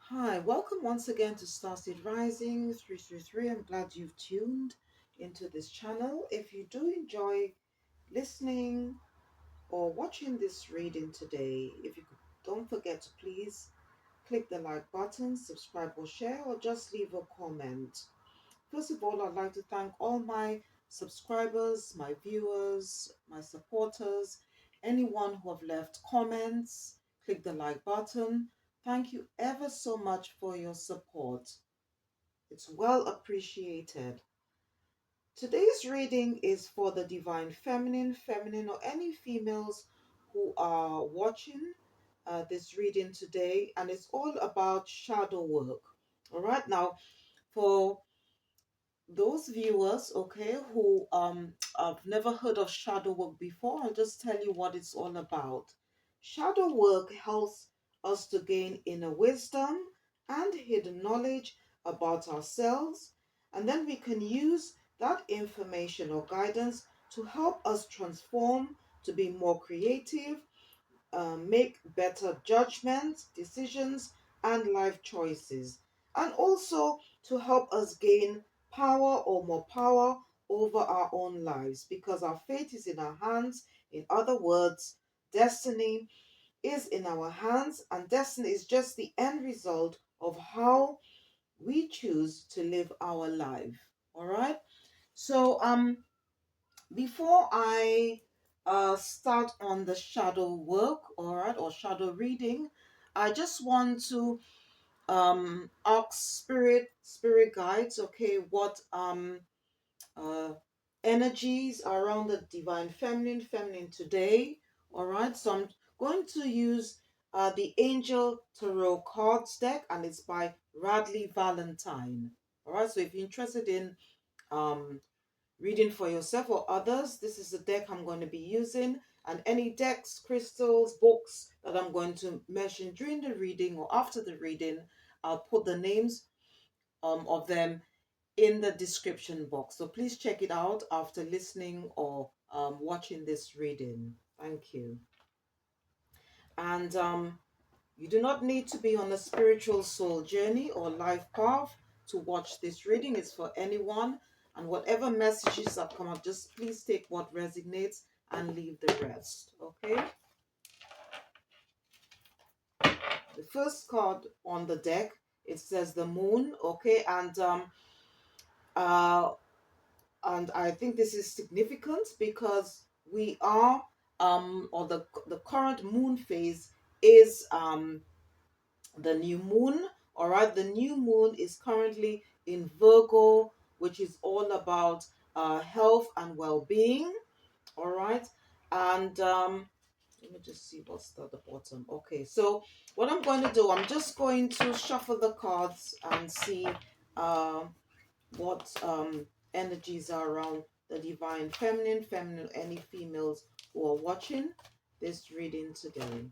Hi, welcome once again to Starseed Rising 333. I'm glad you've tuned into this channel. If you do enjoy listening or watching this reading today, if you could, don't forget to please click the like button, subscribe or share, or just leave a comment. First of all, I'd like to thank all my subscribers, my viewers, my supporters, anyone who have left comments, click the like button. Thank you ever so much for your support. It's well appreciated. Today's reading is for the Divine Feminine, or any females who are watching this reading today, and it's all about shadow work. All right, now for those viewers, okay, who have never heard of shadow work before, I'll just tell you what it's all about. Shadow work helps us to gain inner wisdom and hidden knowledge about ourselves, and then we can use that information or guidance to help us transform, to be more creative, make better judgments, decisions, and life choices, and also to help us gain power or more power over our own lives because our fate is in our hands. In other words, destiny is in our hands, and destiny is just the end result of how we choose to live our life. All right. So, before I start on the shadow work, all right, or shadow reading, I just want to ask spirit guides, okay, what uh energies are around the divine feminine today. All right, so I'm going to use the Angel Tarot Cards deck, and it's by Radley Valentine. All right, so if you're interested in um reading for yourself or others, this is the deck I'm going to be using. And any decks, crystals, books that I'm going to mention during the reading or after the reading, I'll put the names of them in the description box. So please check it out after listening or watching this reading. Thank you. And you do not need to be on a spiritual soul journey or life path to watch this reading. It's for anyone. And whatever messages that come up, just please take what resonates and leave the rest. Okay? The first card on the deck, it says the moon. Okay, uh and I think this is significant because we are or the current moon phase is the new moon. All right, the new moon is currently in Virgo, which is all about health and well-being. All right, and let me just see what's at the bottom. Okay, so what I'm going to do, I'm just going to shuffle the cards and see uh, what energies are around the divine feminine, any females who are watching this reading today.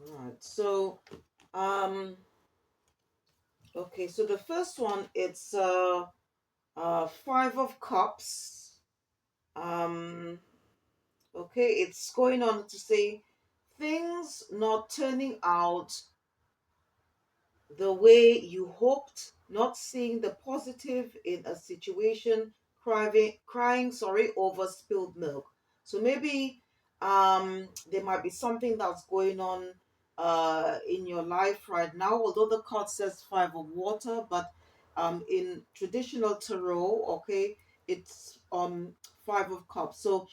All right, so okay, so the first one, it's Five of Cups. Um, okay, it's going on to say things not turning out the way you hoped, not seeing the positive in a situation, crying, sorry, over spilled milk. So maybe there might be something that's going on in your life right now. Although the card says Five of Water, but in traditional tarot, okay, it's Five of Cups. So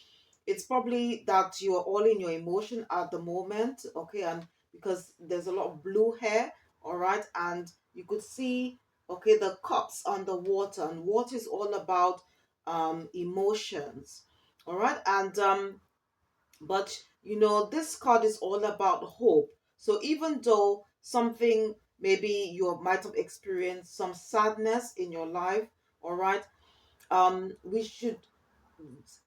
it's probably that you're all in your emotion at the moment, okay, and because there's a lot of blue hair, all right, and you could see, okay, the cups on the water, and water is all about emotions, all right, and but you know, this card is all about hope. So even though something, maybe you might have experienced some sadness in your life, all right, we should,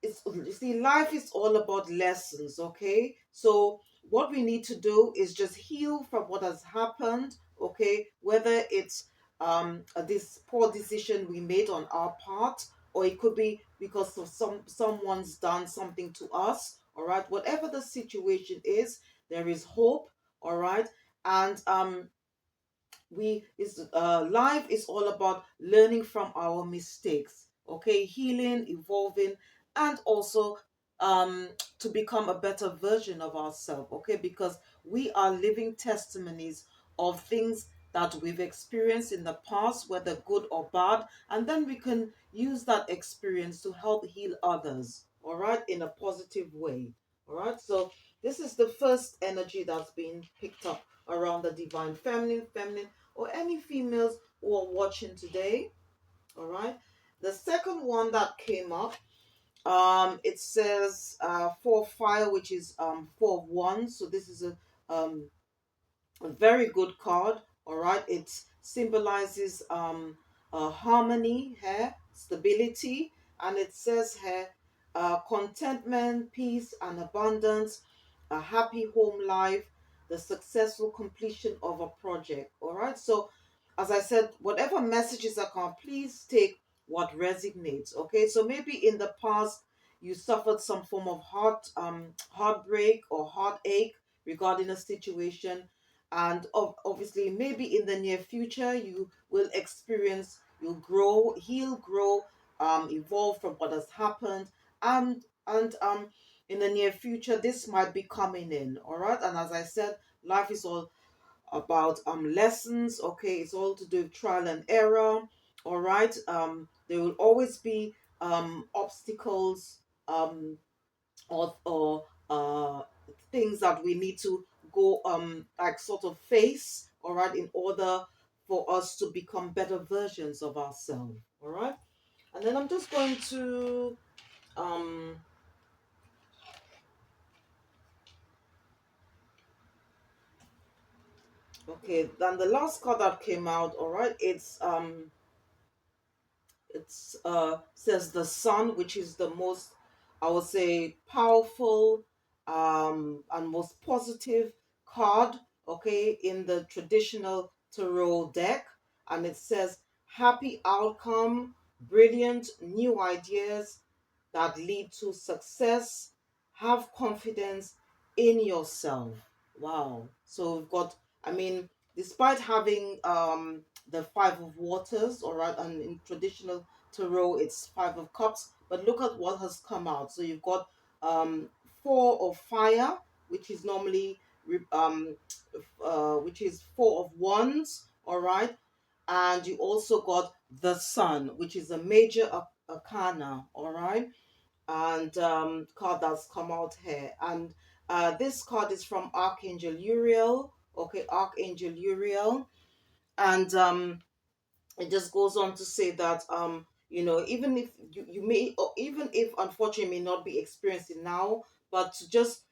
it's, you see, life is all about lessons, okay? So what we need to do is just heal from what has happened, okay? Whether it's this poor decision we made on our part, or it could be because of someone's done something to us, all right? Whatever the situation is, there is hope, all right? And we is life is all about learning from our mistakes, okay, healing, evolving, and also um to become a better version of ourselves, okay, because we are living testimonies of things that we've experienced in the past, whether good or bad, and then we can use that experience to help heal others, all right, in a positive way, all right. So this is the first energy that's been picked up around the divine feminine, or any females who are watching today. All right. The second one that came up, it says four fire, which is 4 of wands. So this is a very good card. All right, it symbolizes harmony here, stability, and it says here contentment, peace, and abundance, a happy home life, the successful completion of a project. All right, so as I said, whatever messages are come, please take what resonates. Okay, so maybe in the past you suffered some form of heartbreak or heartache regarding a situation, and obviously maybe in the near future you will experience, you'll grow, heal, grow, evolve from what has happened, and in the near future this might be coming in, all right. And as I said, life is all about lessons, okay, it's all to do with trial and error, all right. There will always be obstacles, or things that we need to go like sort of face, all right, in order for us to become better versions of ourselves, all right. And then I'm just going to um okay, then the last card that came out, all right, it's says the sun, which is the most, I would say, powerful and most positive card, okay, in the traditional tarot deck. And it says happy outcome, brilliant new ideas that lead to success, have confidence in yourself. Wow. So we've got, I mean, despite having the five of waters, all right, and in traditional tarot it's 5 of cups, but look at what has come out. So you've got um 4 of fire, which is normally which is 4 of wands, all right. And you also got the sun, which is a major arcana, all right. And card that's come out here. And this card is from Archangel Uriel, okay, Archangel Uriel. And it just goes on to say that even if you may, or even if unfortunately may not be experiencing now, but to just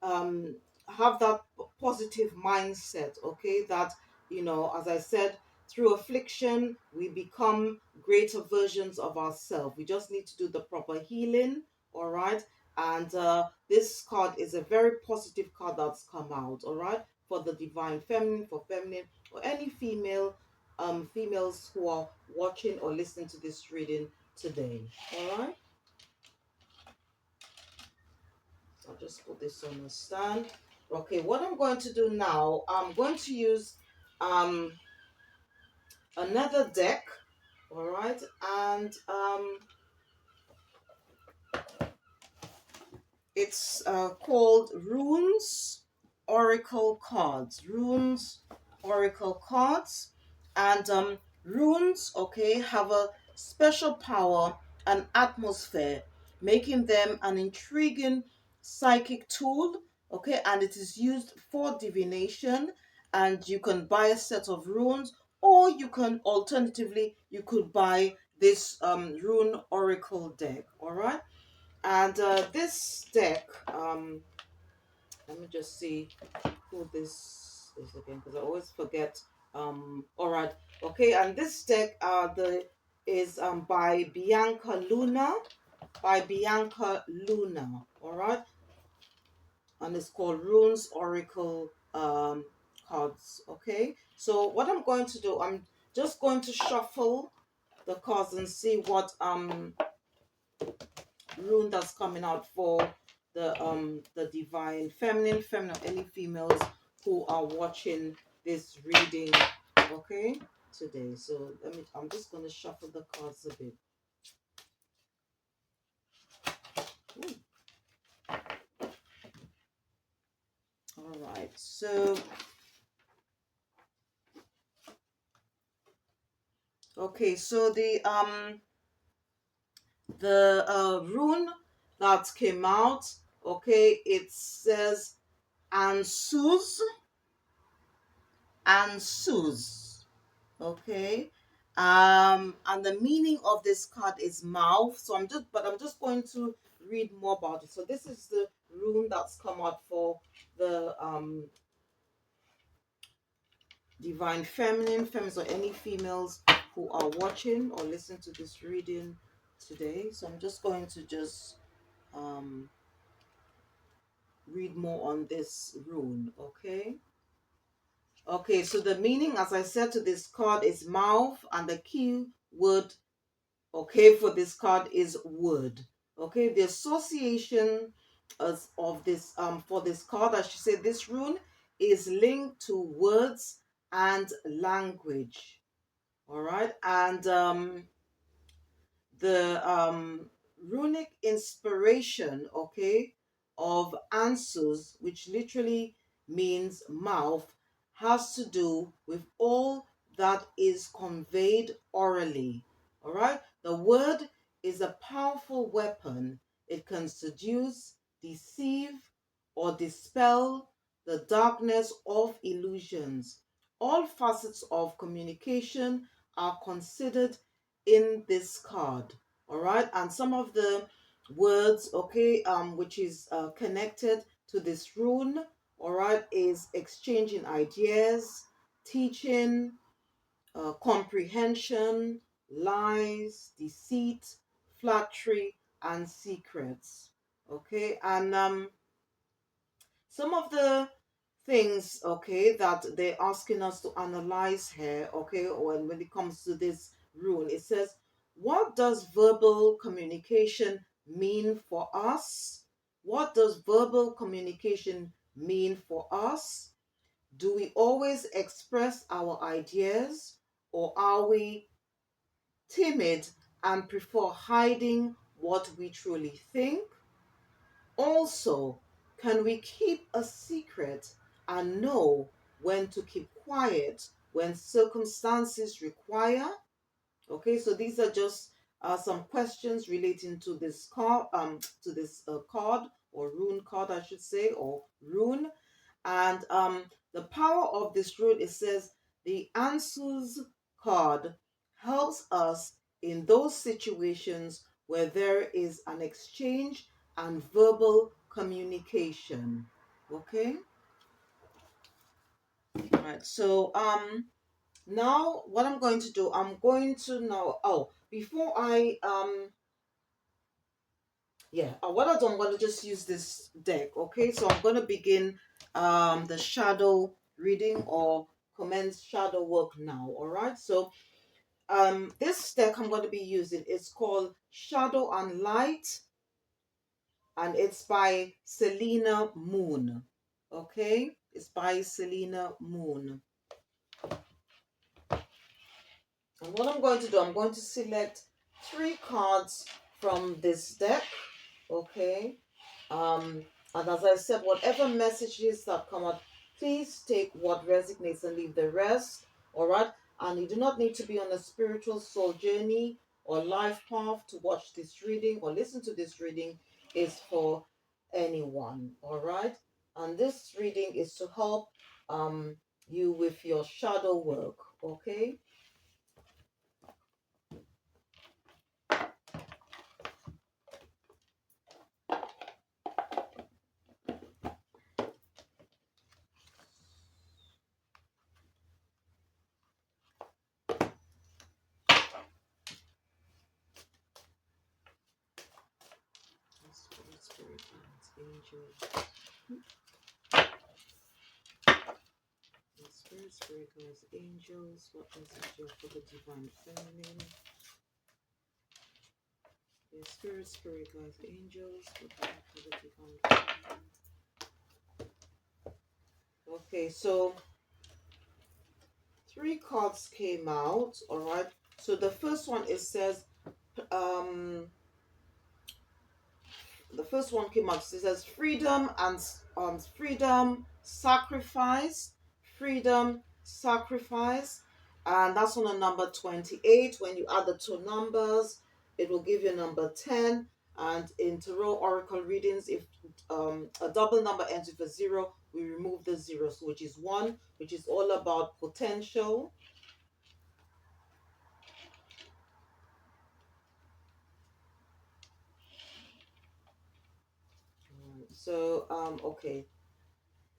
um have that positive mindset, okay, that as I said, through affliction we become greater versions of ourselves. We just need to do the proper healing, all right. And this card is a very positive card that's come out, all right, for the divine feminine, for feminine, or any females who are watching or listening to this reading today. All right. I'll just put this on the stand. Okay, what I'm going to do now, I'm going to use um another deck. All right. And it's called Runes Oracle Cards. Runes Oracle Cards. And runes, okay, have a special power and atmosphere, making them an intriguing psychic tool, okay, and it is used for divination. And you can buy a set of runes, or you can alternatively, you could buy this rune oracle deck, all right. And this deck, let me just see who this is again, because I always forget. All right, okay, and this deck, the is by Bianca Luna, All right, and it's called Runes Oracle cards. Okay, so what I'm going to do, I'm just going to shuffle the cards and see what rune that's coming out for the divine feminine, any females who are watching this reading, okay, today. So I'm just going to shuffle the cards a bit. Ooh. All right, so okay, so the rune that came out, okay, it says Ansuz, Ansuz, okay, and the meaning of this card is mouth. So I'm just going to read more about it. So this is the rune that's come out for the divine feminines, or any females who are watching or listen to this reading today. So I'm just going to um read more on this rune, okay? Okay, so the meaning, as I said, to this card is mouth, and the key word, okay, for this card is wood. Okay, the association of this for this card, I should say, this rune is linked to words and language. All right, and the runic inspiration, okay, of answers, which literally means mouth, has to do with all that is conveyed orally. All right, the word is a powerful weapon. It can seduce, deceive, or dispel the darkness of illusions. All facets of communication are considered in this card. All right, and some of the words, okay, which is connected to this rune, all right, is exchanging ideas, teaching, comprehension, lies, deceit, flattery, and secrets. Okay, and some of the things, okay, that they're asking us to analyze here, okay, when it comes to this rune, it says, what does verbal communication mean for us? What does verbal communication mean for us? Do we always express our ideas, or are we timid and prefer hiding what we truly think? Also, can we keep a secret and know when to keep quiet when circumstances require? Okay, so these are just some questions relating to this card, card, or rune card, I should say, or rune. And the power of this rune, it says the answers card helps us in those situations where there is an exchange and verbal communication. Okay, all right. So now what I'm going to do, I'm going to now, oh, before I yeah, what I do, I'm going to just use this deck. Okay, so I'm going to begin the shadow reading, or commence shadow work now. All right, so this deck I'm going to be using is called Shadow and Light, and it's by Selena Moon. Okay, it's by Selena Moon. And what I'm going to do, I'm going to select 3 cards from this deck. Okay, and as I said, whatever messages that come out, please take what resonates and leave the rest. All right, and you do not need to be on a spiritual soul journey or life path to watch this reading or listen to this reading. Is for anyone. All right, and this reading is to help you with your shadow work. Okay. Spirit, angels. Spirit guides, angels, what message you have for the divine feminine? Yeah, spirit guides, angels, what do you have for the divine feminine? Okay, so 3 cards came out, all right. So the first one, it says, um, the first one came out. It says freedom and freedom, sacrifice, and that's on the number 28. When you add the 2 numbers, it will give you number 10. And in tarot oracle readings, if a double number ends with a 0, we remove the 0, so which is 1, which is all about potential. So okay,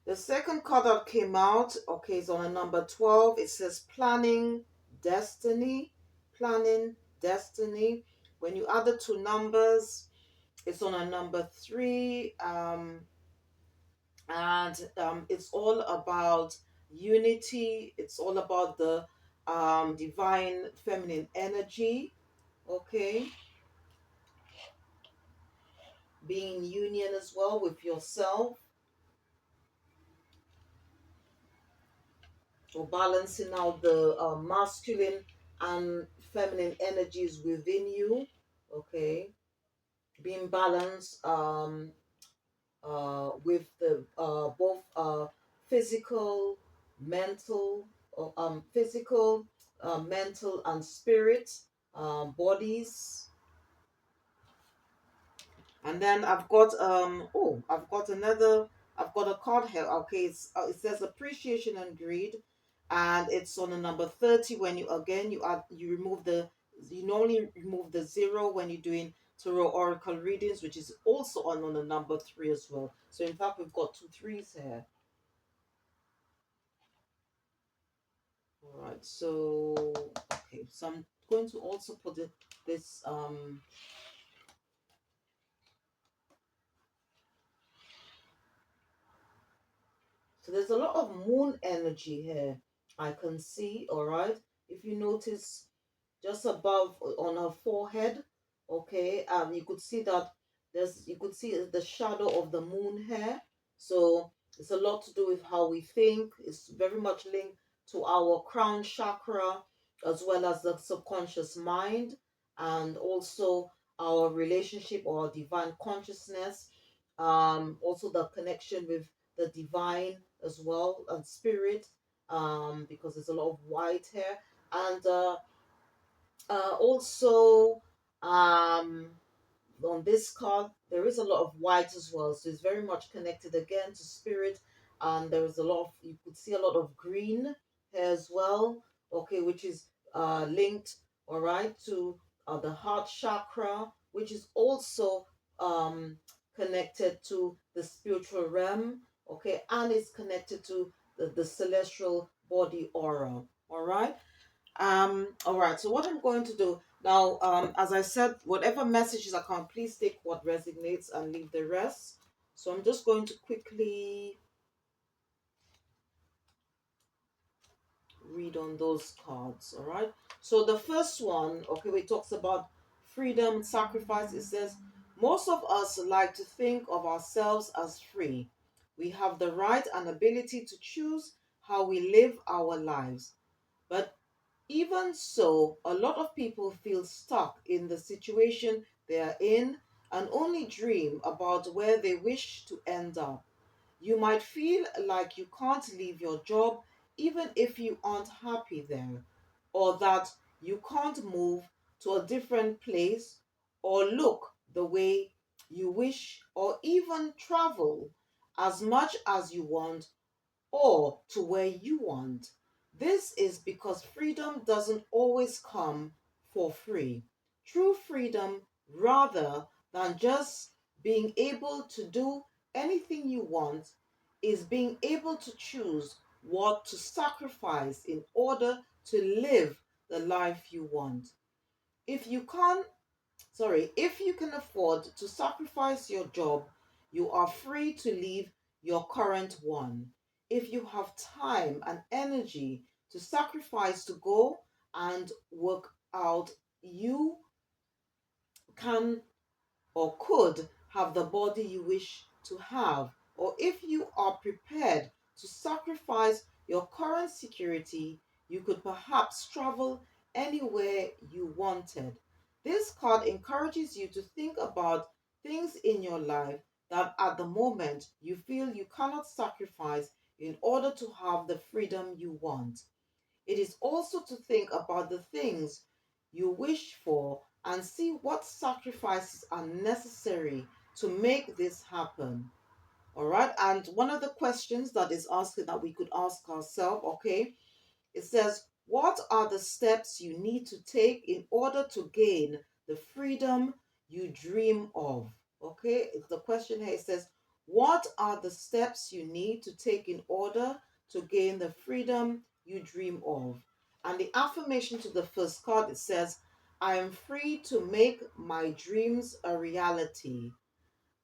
the second card that came out, okay, is on a number 12. It says planning destiny. Planning destiny. When you add the 2 numbers, it's on a number 3. And it's all about unity. It's all about the divine feminine energy. Okay. Being in union as well with yourself, or balancing out the masculine and feminine energies within you. Okay, being balanced with the both physical, mental, physical, mental and spirit bodies. And then I've got a card here. Okay, it says appreciation and greed, and it's on the number 30. When you normally remove the 0 when you're doing tarot oracle readings, which is also on the number 3 as well. So in fact, we've got 2 3s here. All right. So okay, so I'm going to also put this So there's a lot of moon energy here. I can see, all right. If you notice just above on her forehead, okay, you could see that you could see the shadow of the moon here. So it's a lot to do with how we think. It's very much linked to our crown chakra as well as the subconscious mind, and also our relationship or divine consciousness. Also the connection with the divine as well and spirit, because there's a lot of white here. And also, um, on this card, there is a lot of white as well. So it's very much connected again to spirit. And there is a lot of, you could see a lot of green here as well. Okay, which is linked, all right, to the heart chakra, which is also um, connected to the spiritual realm. Okay, and it's connected to the celestial body aura. All right. All right, so what I'm going to do now, as I said, whatever messages I can, please take what resonates and leave the rest. So I'm just going to quickly read on those cards. All right. So the first one, okay, it talks about freedom, sacrifice. It says, most of us like to think of ourselves as free. We have the right and ability to choose how we live our lives. But even so, a lot of people feel stuck in the situation they are in and only dream about where they wish to end up. You might feel like you can't leave your job even if you aren't happy there, or that you can't move to a different place or look the way you wish, or even travel as much as you want or to where you want. This is because freedom doesn't always come for free. True freedom, rather than just being able to do anything you want, is being able to choose what to sacrifice in order to live the life you want. If you can't if you can afford to sacrifice your job, you are free to leave your current one. If you have time and energy to sacrifice to go and work out, you can or could have the body you wish to have. Or if you are prepared to sacrifice your current security, you could perhaps travel anywhere you wanted. This card encourages you to think about things in your life that at the moment you feel you cannot sacrifice in order to have the freedom you want. It is also to think about the things you wish for and see what sacrifices are necessary to make this happen. All right. And one of the questions that is asking that we could ask ourselves, okay, it says, what are the steps you need to take in order to gain the freedom you dream of? Okay, the question here, it says, what are the steps you need to take in order to gain the freedom you dream of? And the affirmation to the first card, it says, I am free to make my dreams a reality.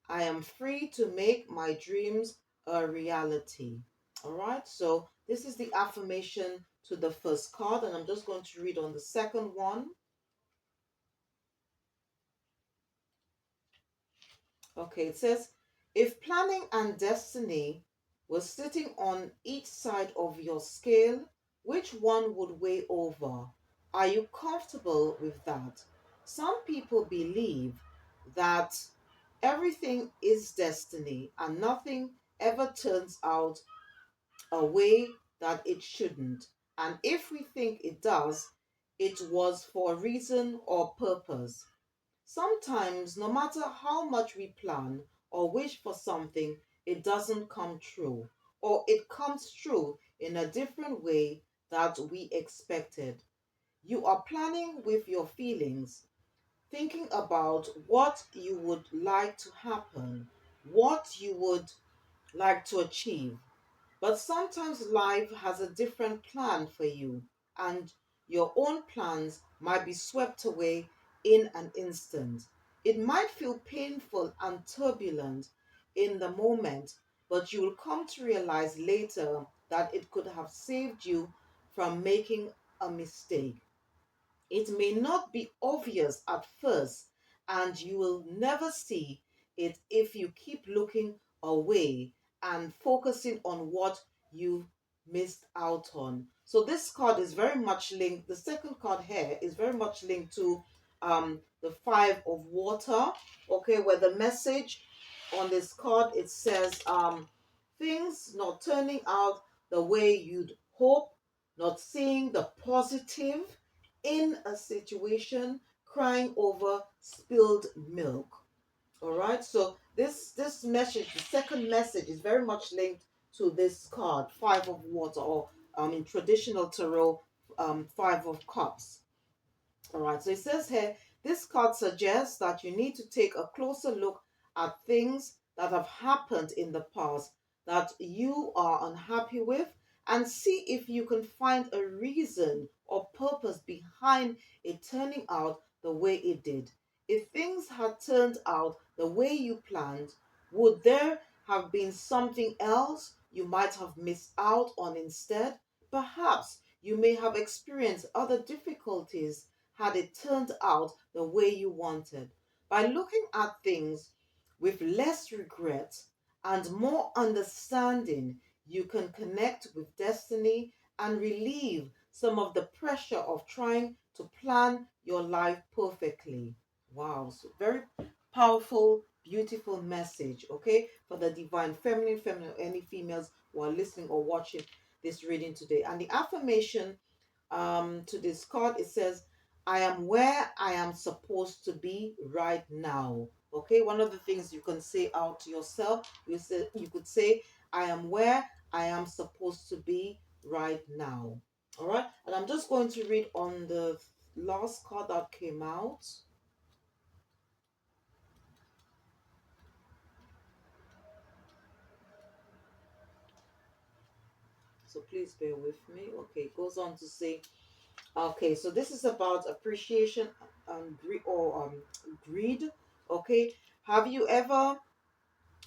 I am free to make my dreams a reality. All right, so this is the affirmation to the first card, and I'm just going to read on the second one. Okay, it says, if planning and destiny were sitting on each side of your scale, which one would weigh over? Are you comfortable with that? Some people believe that everything is destiny and nothing ever turns out a way that it shouldn't. And if we think it does, it was for a reason or purpose. Sometimes, no matter how much we plan or wish for something, it doesn't come true, or it comes true in a different way that we expected. You are planning with your feelings, thinking about what you would like to happen, what you would like to achieve. But sometimes life has a different plan for you, and your own plans might be swept away in an instant. It might feel painful and turbulent in the moment, but you will come to realize later that it could have saved you from making a mistake. It may not be obvious at first, and you will never see it if you keep looking away and focusing on what you missed out on. So this card is very much linked. The second card here is very much linked to the five of water. Okay, where the message on this card, it says things not turning out the way you'd hope, not seeing the positive in a situation, crying over spilled milk. All right, so this message, the second message, is very much linked to this card, five of water, or in traditional tarot, five of cups. All right, so it says here, this card suggests that you need to take a closer look at things that have happened in the past that you are unhappy with, and see if you can find a reason or purpose behind it turning out the way it did. If things had turned out the way you planned, would there have been something else you might have missed out on instead? Perhaps you may have experienced other difficulties had it turned out the way you wanted. By looking at things with less regret and more understanding, you can connect with destiny and relieve some of the pressure of trying to plan your life perfectly. Wow, so very powerful, beautiful message, okay, for the divine feminine, any females who are listening or watching this reading today. And the affirmation to this card, it says, I am where I am supposed to be right now. Okay, one of the things you can say out to yourself, you could say, I am where I am supposed to be right now. All right, and I'm just going to read on the last card that came out. So please bear with me. Okay, it goes on to say, okay, so this is about appreciation and greed. Okay, have you ever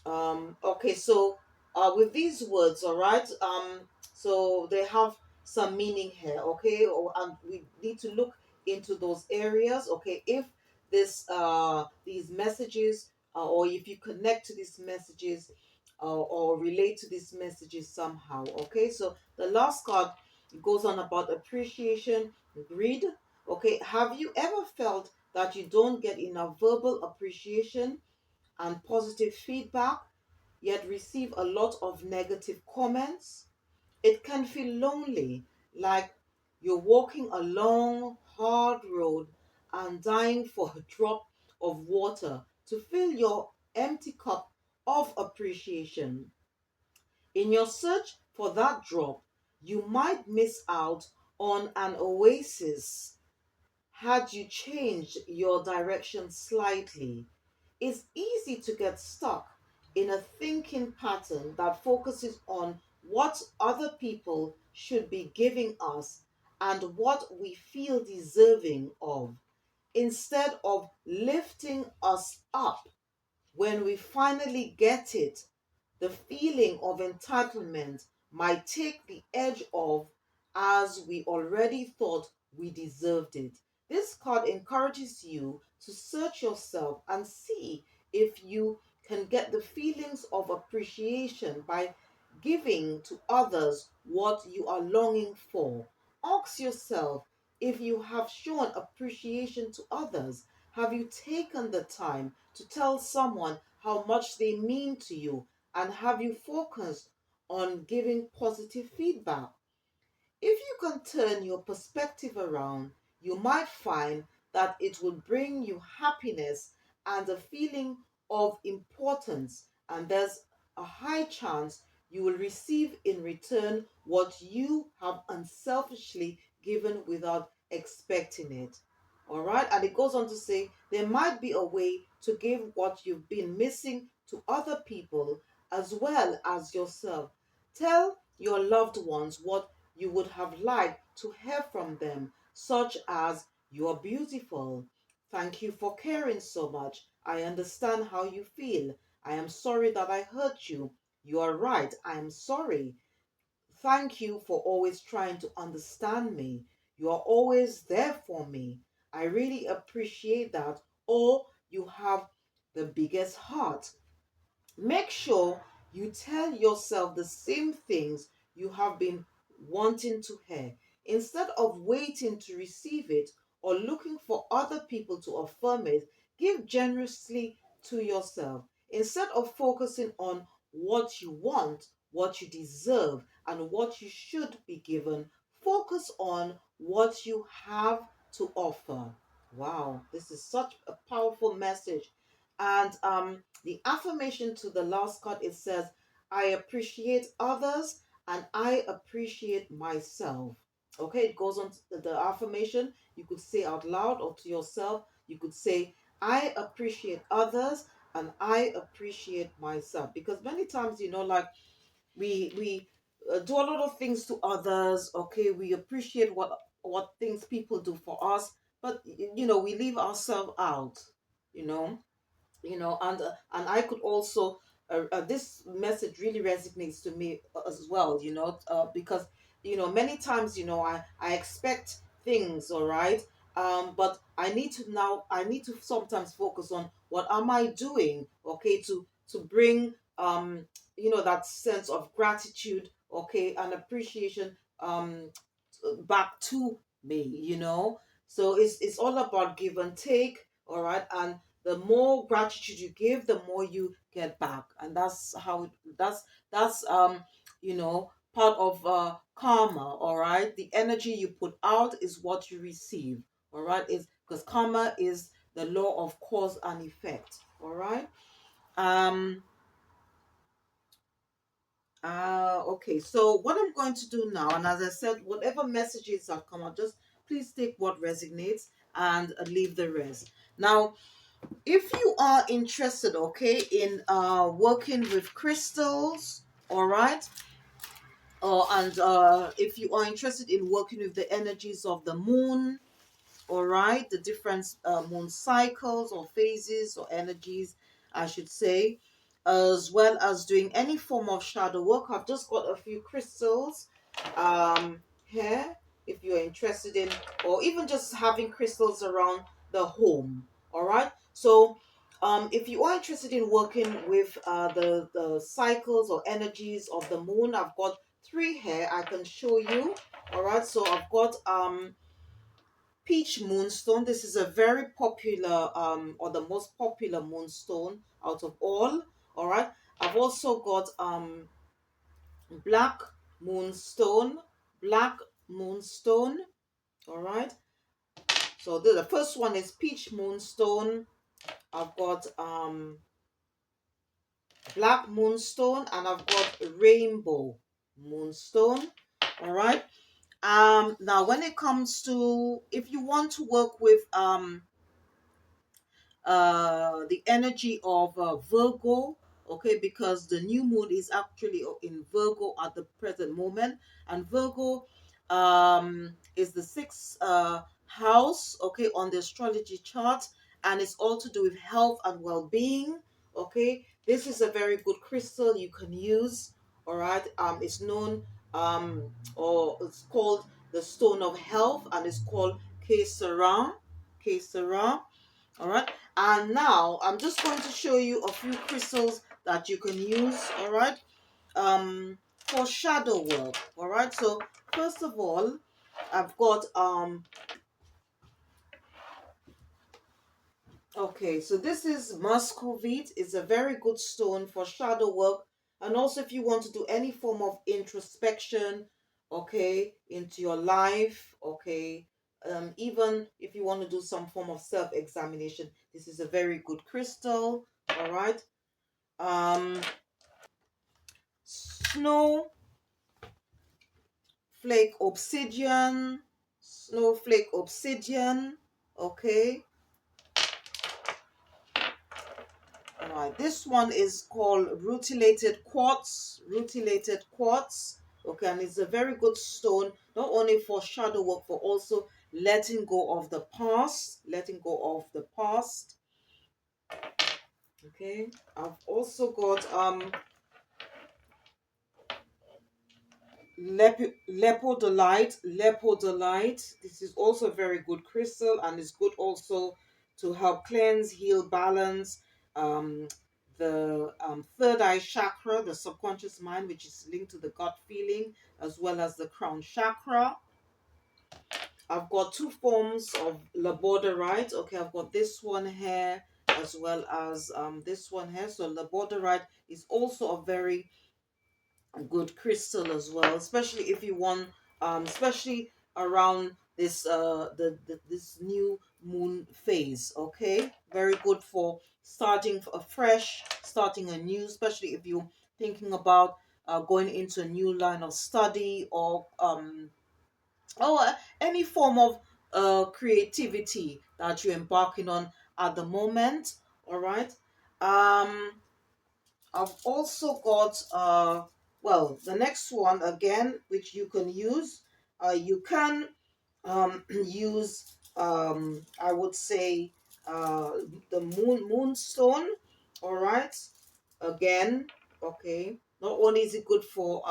okay, so with these words, all right. So they have some meaning here, okay? And we need to look into those areas, okay? If these messages, or if you connect to these messages, or relate to these messages somehow, okay? So the last card goes on about appreciation, greed. Okay, have you ever felt that you don't get enough verbal appreciation and positive feedback, yet receive a lot of negative comments? It can feel lonely, like you're walking a long, hard road and dying for a drop of water to fill your empty cup of appreciation. In your search for that drop, you might miss out on an oasis had you changed your direction slightly. It's easy to get stuck in a thinking pattern that focuses on what other people should be giving us and what we feel deserving of, instead of lifting us up when we finally get it. The feeling of entitlement might take the edge off, as we already thought we deserved it. This card encourages you to search yourself and see if you can get the feelings of appreciation by giving to others what you are longing for. Ask yourself, if you have shown appreciation to others, have you taken the time to tell someone how much they mean to you? And have you focused on giving positive feedback? If you can turn your perspective around, you might find that it will bring you happiness and a feeling of importance, and there's a high chance you will receive in return what you have unselfishly given without expecting it. All right, and it goes on to say there might be a way to give what you've been missing to other people as well as yourself. Tell your loved ones what you would have liked to hear from them, such as, "You are beautiful. Thank you for caring so much. I understand how you feel. I am sorry that I hurt you. You are right. I am sorry. Thank you for always trying to understand me. You are always there for me. I really appreciate that." Or, "You have the biggest heart." Make sure you tell yourself the same things you have been wanting to hear. Instead of waiting to receive it or looking for other people to affirm it, give generously to yourself. Instead of focusing on what you want, what you deserve, and what you should be given, focus on what you have to offer. Wow, this is such a powerful message. And the affirmation to the last card, it says, "I appreciate others and I appreciate myself." Okay, it goes on to the affirmation. You could say out loud or to yourself. You could say, "I appreciate others and I appreciate myself." Because many times, like we do a lot of things to others. Okay, we appreciate what things people do for us, but we leave ourselves out. You know and I could also this message really resonates to me as well, because many times I expect things, all right, but I need to sometimes focus on what am I doing, okay, to bring that sense of gratitude, okay, and appreciation back to me. So it's all about give and take, all right, and the more gratitude you give, the more you get back, and that's how that's part of karma. All right, the energy you put out is what you receive. All right, is because karma is the law of cause and effect. All right. um okay, so what I'm going to do now, and as I said, whatever messages have come out, just please take what resonates and leave the rest. Now, if you are interested, okay, in working with crystals, all right, and if you are interested in working with the energies of the moon, all right, the different moon cycles or phases or energies, I should say, as well as doing any form of shadow work. I've just got a few crystals here if you're interested in, or even just having crystals around the home. All right. So if you are interested in working with the cycles or energies of the moon, I've got three here I can show you. All right. So I've got peach moonstone. This is a very popular or the most popular moonstone out of all right. I've also got black moonstone, black moonstone. All right. So the first one is peach moonstone. I've got black moonstone, and I've got rainbow moonstone. All right. Now when it comes to, if you want to work with the energy of Virgo, okay, because the new moon is actually in Virgo at the present moment, and Virgo is the sixth house, okay, on the astrology chart, and it's all to do with health and well-being. Okay, this is a very good crystal you can use. All right, it's known or it's called the stone of health, and it's called Kesara. Kesara. All right, and now I'm just going to show you a few crystals that you can use, all right, for shadow work. All right, so first of all, I've got okay, so this is Muscovite. It's a very good stone for shadow work, and also if you want to do any form of introspection, okay, into your life, okay, even if you want to do some form of self-examination, this is a very good crystal. All right. um Snowflake obsidian, snowflake obsidian. Okay. All right, this one is called Rutillated Quartz. Rutillated Quartz. Okay, and it's a very good stone, not only for shadow work, but also letting go of the past. Letting go of the past. Okay, I've also got Lepidolite. Lepidolite. This is also a very good crystal, and it's good also to help cleanse, heal, balance the third eye chakra, the subconscious mind, which is linked to the gut feeling, as well as the crown chakra. I've got two forms of labradorite. Okay, I've got this one here as well as this one here. So labradorite is also a very good crystal as well, especially if you want especially around this this new moon phase. Okay, very good for starting afresh, starting anew, especially if you're thinking about going into a new line of study, or any form of creativity that you're embarking on at the moment. All right. um I've also got well, the next one again, which you can use. You can use I would say the moonstone. All right. Again, okay. Not only is it good for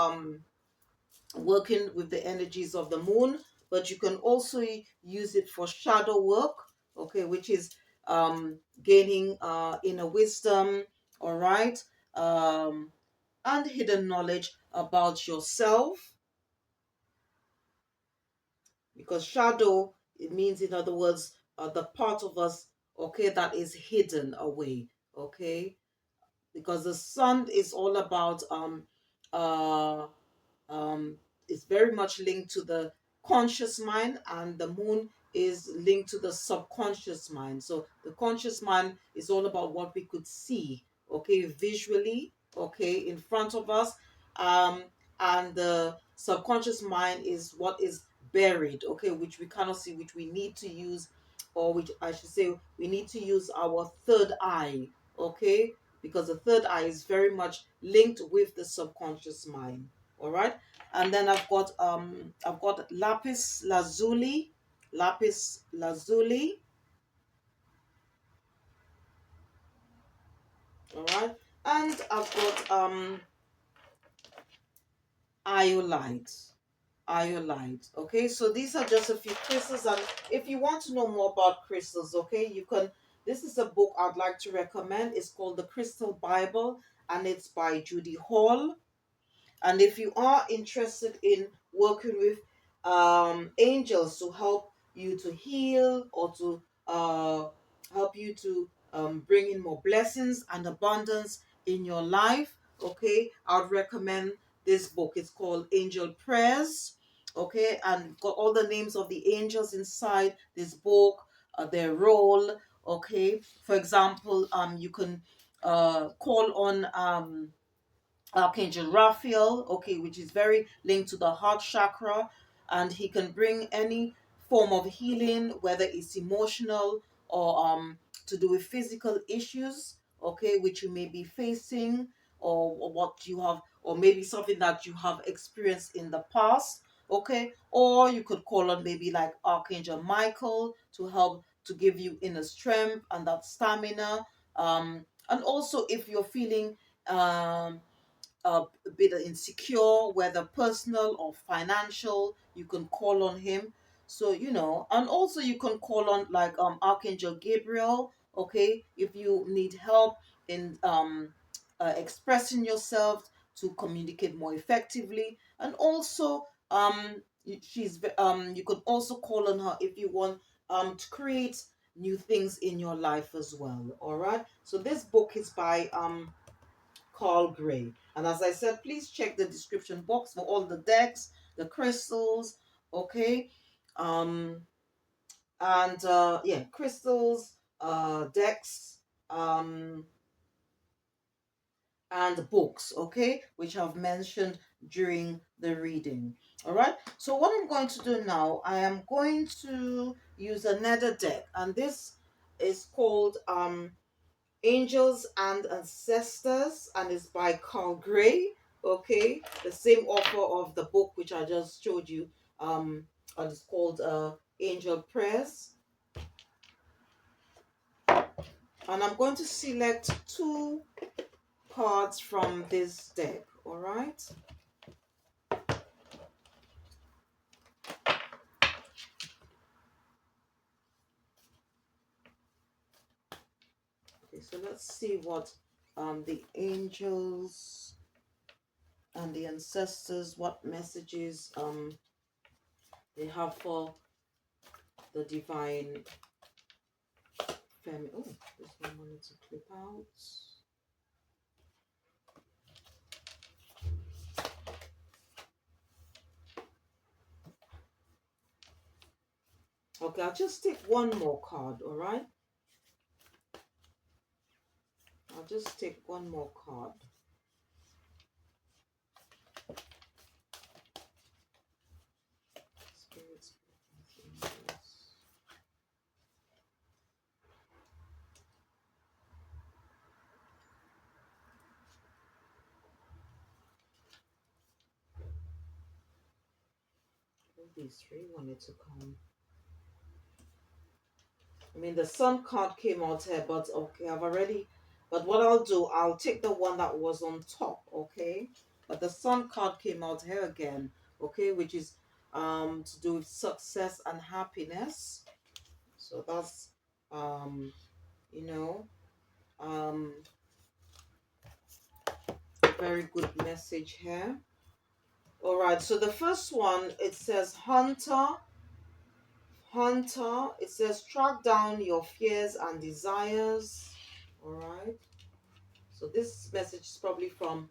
working with the energies of the moon, but you can also use it for shadow work, okay, which is gaining inner wisdom, all right, um, and hidden knowledge about yourself, because shadow, it means, in other words, the part of us, okay, that is hidden away, okay, because the sun is all about uh um, is very much linked to the conscious mind, and the moon is linked to the subconscious mind. So the conscious mind is all about what we could see, okay, visually, okay, in front of us, um, and the subconscious mind is what is buried, okay, which we cannot see, which we need to use, or which I should say, we need to use our third eye, okay, because the third eye is very much linked with the subconscious mind. All right, and then I've got lapis lazuli. Lapis lazuli. All right, And I've got Iolite. Iolite. Okay, so these are just a few crystals, and if you want to know more about crystals, okay, you can. This is a book I'd like to recommend. It's called The Crystal Bible, and it's by Judy Hall. And if you are interested in working with angels to help you to heal or to help you to bring in more blessings and abundance in your life, okay, I would recommend this book. It's called Angel Prayers, okay, and got all the names of the angels inside this book, their role, okay. For example, you can call on Archangel Raphael, okay, which is very linked to the heart chakra, and he can bring any form of healing, whether it's emotional or to do with physical issues, okay, which you may be facing, or what you have, or maybe something that you have experienced in the past, okay, or you could call on maybe like Archangel Michael to help to give you inner strength and that stamina, and also if you're feeling a bit insecure, whether personal or financial, you can call on him. So and also you can call on like Archangel Gabriel. Okay, if you need help in expressing yourself to communicate more effectively, and also you could also call on her if you want to create new things in your life as well. All right. So this book is by Carl Gray. And as I said, please check the description box for all the decks, the crystals, okay? Um, and yeah, crystals, decks, um, and books, okay, which I've mentioned during the reading. All right, so what I'm going to do now, I am going to use another deck, and this is called Angels and Ancestors, and it's by Carl Gray. Okay, the same author of the book which I just showed you. And it's called Angel Prayers. And I'm going to select two cards from this deck. All right. Okay, so let's see what the angels and the ancestors, what messages they have for the divine feminine. Oh, this one wanted to clip out. Okay, I'll just take one more card, all right? I'll just take one more card. Spirits, angels. These three wanted to come. I mean, the sun card came out here, but okay, but what I'll do, I'll take the one that was on top, okay? But the sun card came out here again, okay, which is to do with success and happiness. So that's you know, um a very good message here. All right, so the first one, it says Hunter, it says track down your fears and desires. All right. So this message is probably from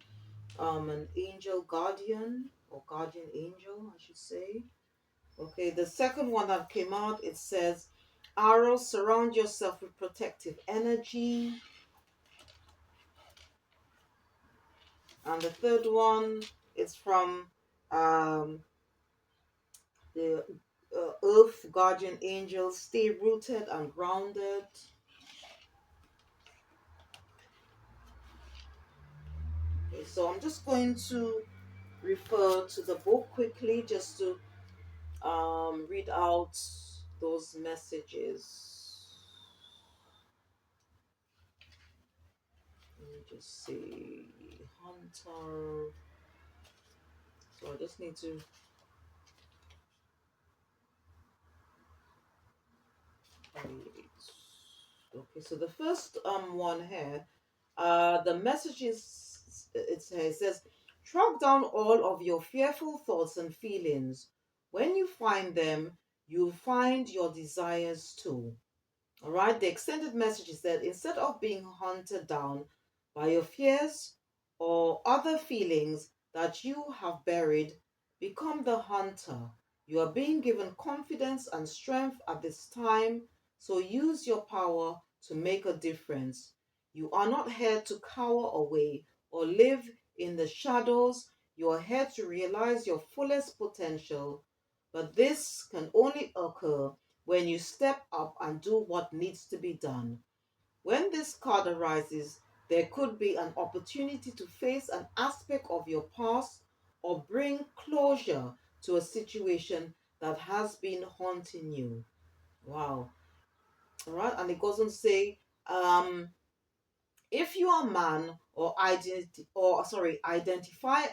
an angel guardian or guardian angel, I should say. Okay, the second one that came out, it says Arrow, surround yourself with protective energy. And the third one is from the Earth guardian angel, stay rooted and grounded. Okay, so I'm just going to refer to the book quickly just to read out those messages. Let me just see hunter. So I just need to create. Okay, so the first one here, the message is it says track down all of your fearful thoughts and feelings. When you find them, you'll find your desires too. All right, the extended message is that instead of being hunted down by your fears or other feelings that you have buried, become the hunter. You are being given confidence and strength at this time, so use your power to make a difference. You are not here to cower away or live in the shadows. You are here to realize your fullest potential. But this can only occur when you step up and do what needs to be done. When this card arises, there could be an opportunity to face an aspect of your past or bring closure to a situation that has been haunting you. Wow. All right. And it goes on to say, if you are a man or identify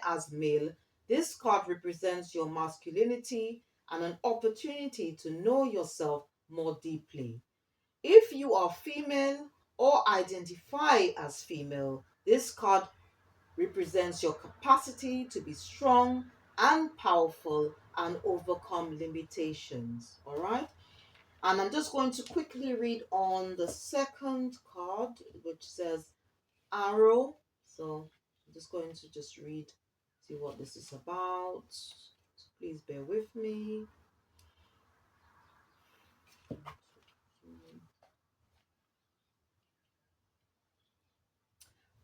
as male, this card represents your masculinity and an opportunity to know yourself more deeply. If you are female or identify as female, this card represents your capacity to be strong and powerful and overcome limitations. All right. And I'm just going to quickly read on the second card, which says arrow. So I'm just going to just read, see what this is about. So please bear with me.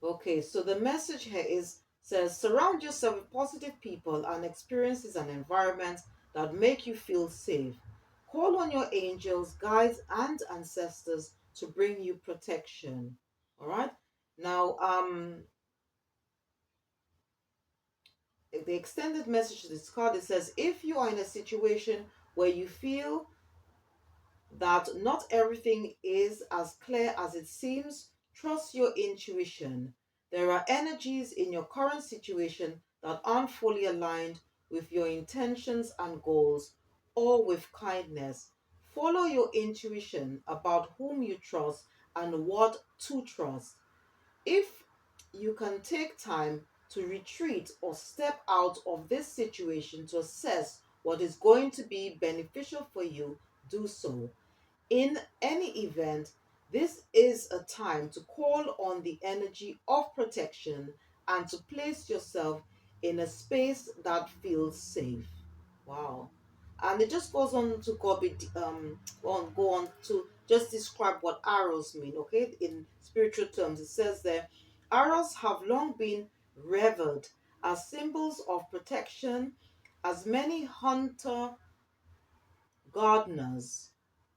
Okay, so the message here is says surround yourself with positive people and experiences and environments that make you feel safe. Call on your angels, guides, and ancestors to bring you protection. All right. Now, the extended message to this card, it says if you are in a situation where you feel that not everything is as clear as it seems, trust your intuition. There are energies in your current situation that aren't fully aligned with your intentions and goals or with kindness. Follow your intuition about whom you trust and what to trust. If you can take time to retreat or step out of this situation to assess what is going to be beneficial for you, do so. In any event, this is a time to call on the energy of protection and to place yourself in a space that feels safe. Wow. And it just goes on to go on to just describe what arrows mean, okay? In spiritual terms, it says there, arrows have long been revered as symbols of protection, as many hunter gardeners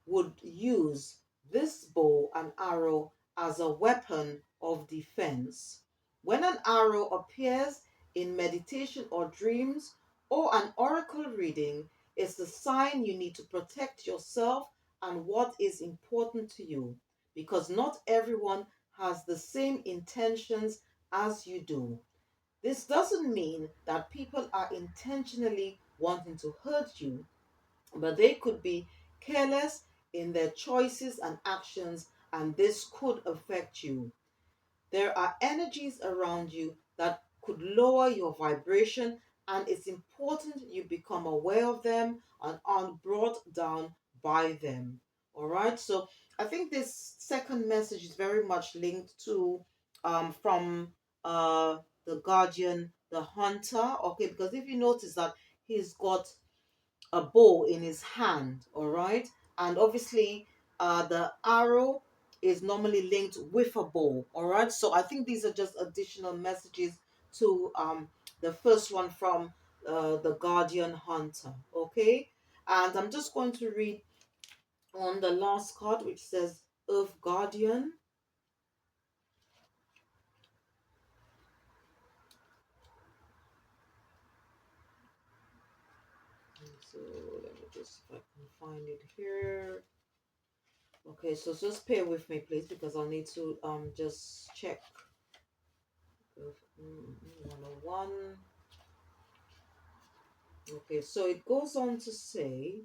would use this bow and arrow as a weapon of defense. When an arrow appears in meditation or dreams or an oracle reading, it's the sign you need to protect yourself and what is important to you because not everyone has the same intentions as you do. This doesn't mean that people are intentionally wanting to hurt you, but they could be careless in their choices and actions, and this could affect you. There are energies around you that could lower your vibration, and it's important you become aware of them and aren't brought down by them. All right, so I think this second message is very much linked to from the guardian, the hunter. Okay, because if you notice that he's got a bow in his hand, all right? And obviously, the arrow is normally linked with a bow, all right? So I think these are just additional messages to the first one from the Guardian Hunter, okay? And I'm just going to read on the last card, which says Earth Guardian. So let me just, if I can find it here. Okay, so just bear with me, please, because I'll need to just check 101. Okay, so it goes on to say,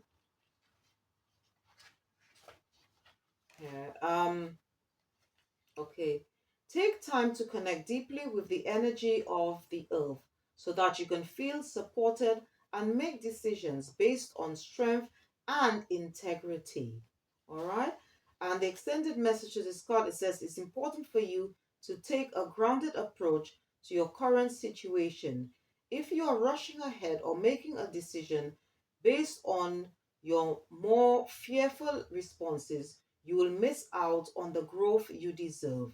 okay, take time to connect deeply with the energy of the earth so that you can feel supported and make decisions based on strength and integrity. All right. And the extended message to this card, it says it's important for you to take a grounded approach to your current situation. If you are rushing ahead or making a decision based on your more fearful responses, you will miss out on the growth you deserve.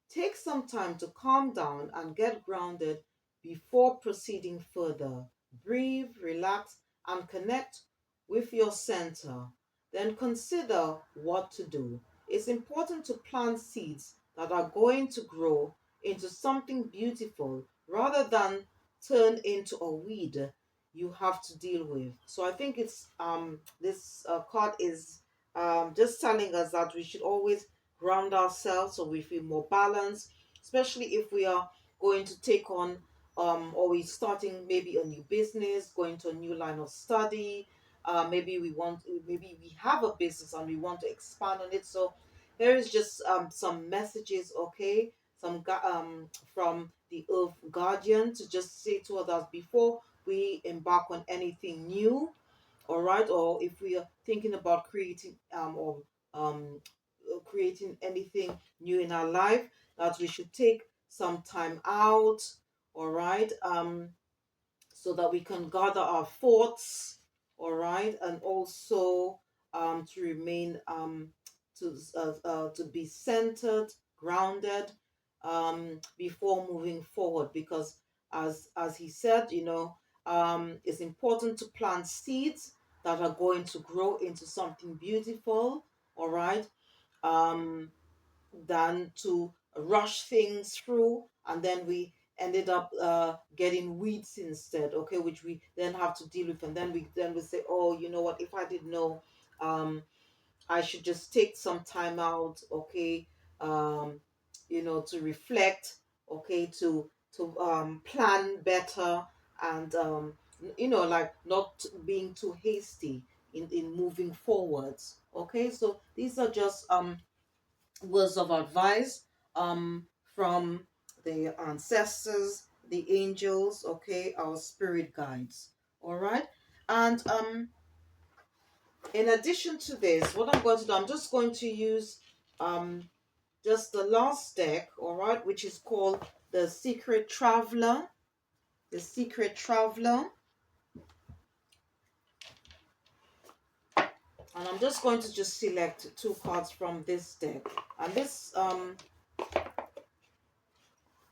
Take some time to calm down and get grounded before proceeding further. Breathe, relax, and connect with your center. Then consider what to do. It's important to plant seeds that are going to grow into something beautiful rather than turn into a weed you have to deal with. So I think it's this card is just telling us that we should always ground ourselves so we feel more balanced, especially if we are going to take on or we're starting maybe a new business, going to a new line of study. Maybe we have a business and we want to expand on it. So there is just some messages, okay, from the Earth Guardian to just say to others before we embark on anything new, all right, or if we are thinking about creating or creating anything new in our life, that we should take some time out, all right, so that we can gather our thoughts, all right, and also to remain to be centered, grounded, before moving forward. Because as he said, it's important to plant seeds that are going to grow into something beautiful, all right, um, than to rush things through and then we ended up getting weeds instead, okay, which we then have to deal with, and then we say, oh, you know what, if I didn't know, um I should just take some time out, okay, um to reflect, okay, to plan better, and like not being too hasty in moving forwards, okay. So these are just words of advice from the ancestors, the angels, okay, our spirit guides. All right. And in addition to this, what I'm going to do, I'm just going to use um just the last deck, all right, which is called the Secret Traveler. The Secret Traveler. And I'm just going to just select two cards from this deck. And this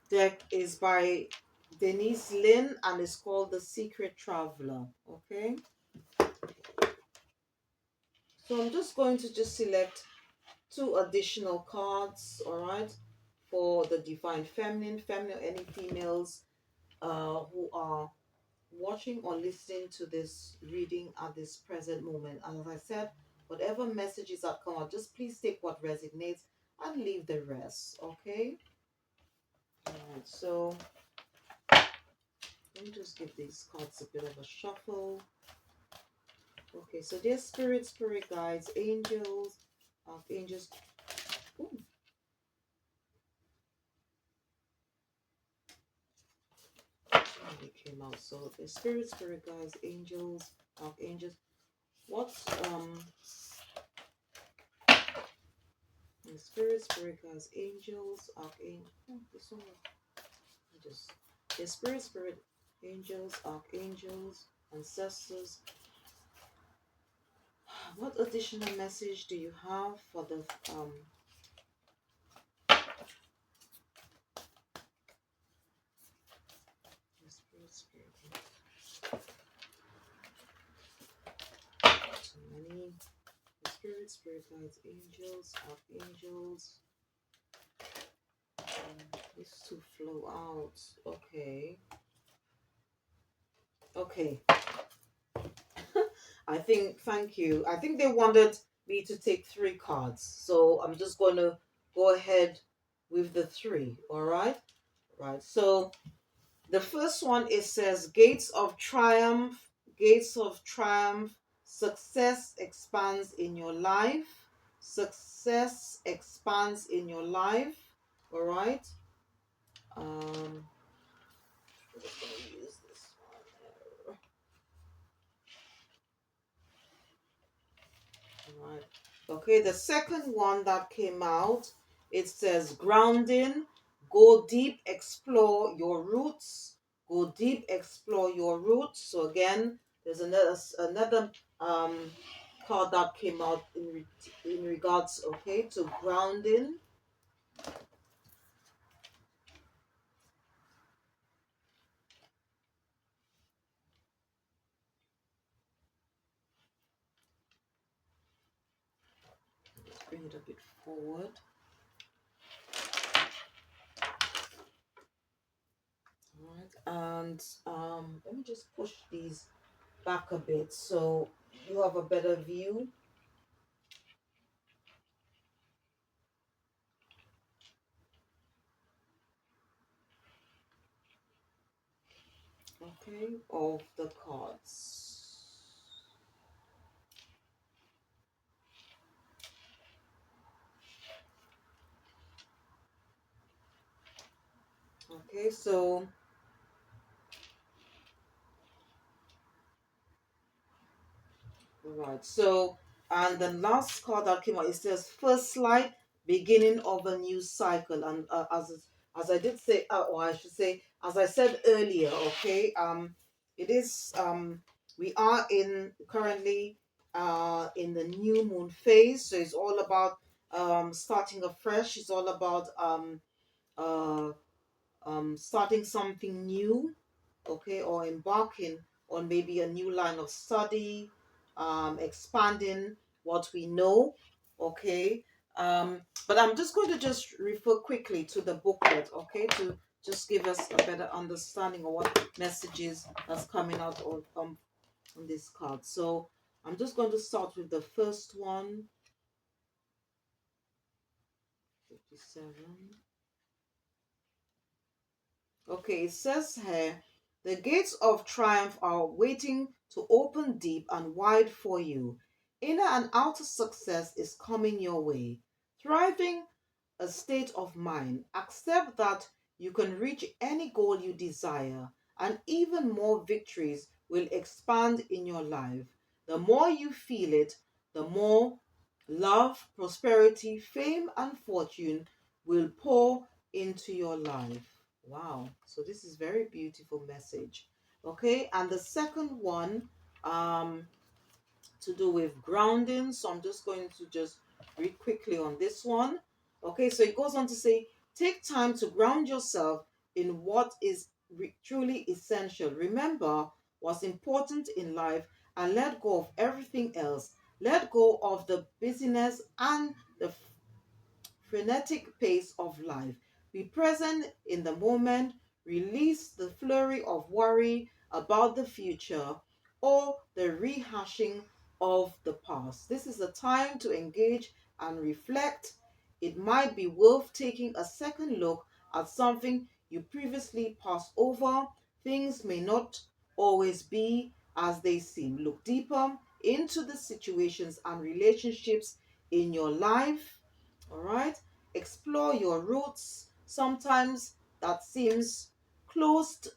deck is by Denise Lynn and it's called The Secret Traveler. Okay. So I'm just going to just select two additional cards, all right, for the Divine Feminine, any females who are watching or listening to this reading at this present moment. And as I said, whatever messages that come out, just please take what resonates and leave the rest, okay? All right, so let me just give these cards a bit of a shuffle. Okay, so dear spirit guides, angels, archangels. Ooh. They came out. So the spirit guides, angels, archangels. What's the spirit guides, angels, archangels. Oh, this one. Just the spirit, angels, archangels, ancestors. What additional message do you have for the spirit? Too many. The spirit guides, angels, archangels. This to flow out. Okay. Okay. Thank you. I think they wanted me to take three cards. So I'm just going to go ahead with the three. All right. right? So the first one, it says gates of triumph, gates of triumph, success expands in your life, success expands in your life. All right. I'm just gonna use this one. All right. Okay, the second one that came out, it says grounding, go deep, explore your roots, go deep, explore your roots. So again, there's another card that came out in regards, okay, to grounding. Let's bring it a bit forward. All right, and let me just push these back a bit so you have a better view. Okay, of the cards. Okay, so right, so and the last card that came out, it says first light, beginning of a new cycle, and as I did say, or I should say, as I said earlier, okay, it is we are in currently in the new moon phase, so it's all about starting afresh. It's all about uh starting something new, okay, or embarking on maybe a new line of study, expanding what we know, okay. But I'm just going to just refer quickly to the booklet, okay, to just give us a better understanding of what messages that's coming out on this card. So I'm just going to start with the first one, 57. Okay, it says here, the gates of triumph are waiting to open deep and wide for you. Inner and outer success is coming your way. Thriving a state of mind. Accept that you can reach any goal you desire, and even more victories will expand in your life. The more you feel it, the more love, prosperity, fame, and fortune will pour into your life. Wow. So this is very beautiful message. Okay, and the second one, um, to do with grounding. So I'm just going to just read quickly on this one. Okay, so it goes on to say, take time to ground yourself in what is truly essential. Remember what's important in life and let go of everything else. Let go of the busyness and the frenetic pace of life. Be present in the moment, release the flurry of worry about the future or the rehashing of the past. This is a time to engage and reflect. It might be worth taking a second look at something you previously passed over. Things may not always be as they seem. Look deeper into the situations and relationships in your life. All right, explore your roots. Sometimes that seems closed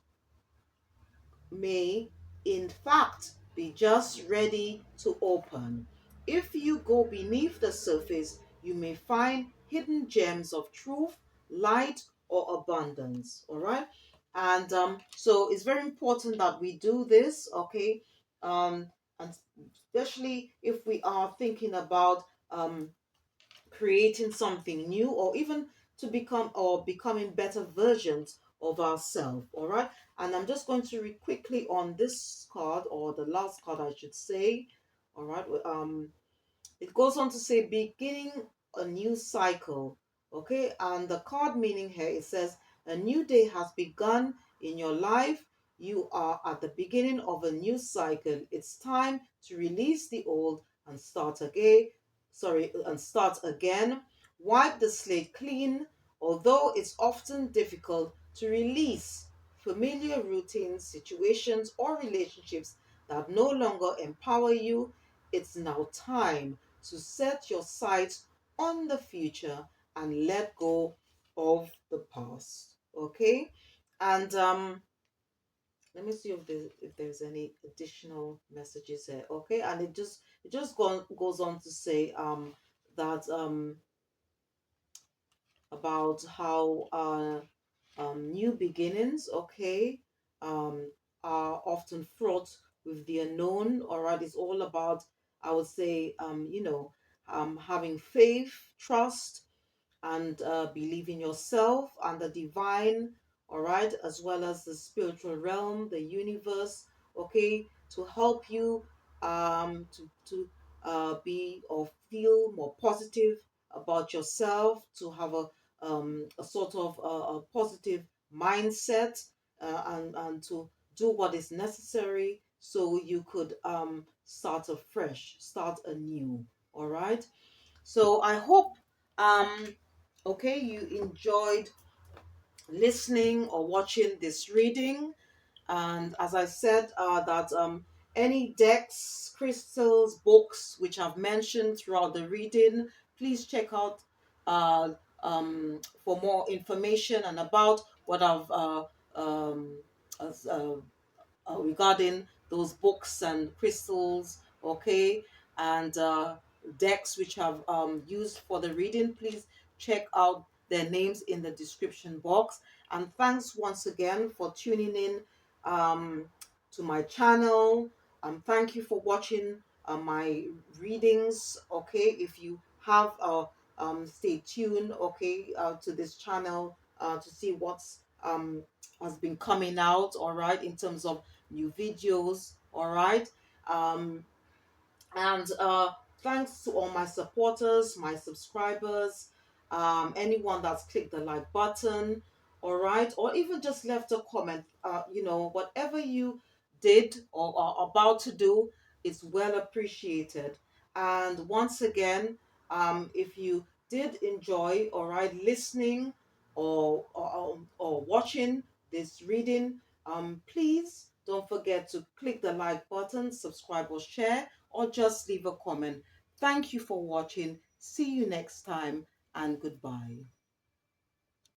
may, in fact, be just ready to open. If you go beneath the surface, you may find hidden gems of truth, light, or abundance. All right, and so it's very important that we do this. Okay, and especially if we are thinking about creating something new, or even to become or becoming better versions of ourselves. All right, and I'm just going to read quickly on this card, or the last card I should say. All right, it goes on to say beginning a new cycle. Okay, and the card meaning here, it says a new day has begun in your life. You are at the beginning of a new cycle. It's time to release the old and start again. Sorry, and start again. Wipe the slate clean. Although it's often difficult to release familiar routines, situations, or relationships that no longer empower you. It's now time to set your sights on the future and let go of the past. Okay? And let me see if there's any additional messages here. Okay, and it just goes on to say that about how new beginnings, okay, are often fraught with the unknown. All right, it's all about, I would say, having faith, trust, and believe in yourself and the divine, all right, as well as the spiritual realm, the universe, okay, to help you to be or feel more positive about yourself, to have a sort of a positive mindset, and to do what is necessary so you could start afresh, start anew. All right. So I hope um okay, you enjoyed listening or watching this reading. And as I said, that any decks, crystals, books which I've mentioned throughout the reading, please check out uh, for more information and about what I've as, regarding those books and crystals, okay, and decks which I've used for the reading. Please check out their names in the description box. And thanks once again for tuning in um, to my channel. Thank you for watching my readings. Okay, if you have stay tuned. Okay, to this channel to see what's has been coming out. All right, in terms of new videos. All right. Um, and thanks to all my supporters, my subscribers, anyone that's clicked the like button, all right, or even just left a comment. Whatever you did or are about to do is well appreciated. And once again, if you did enjoy, all right, listening or watching this reading, please don't forget to click the like button, subscribe or share, or just leave a comment. Thank you for watching. See you next time, and goodbye.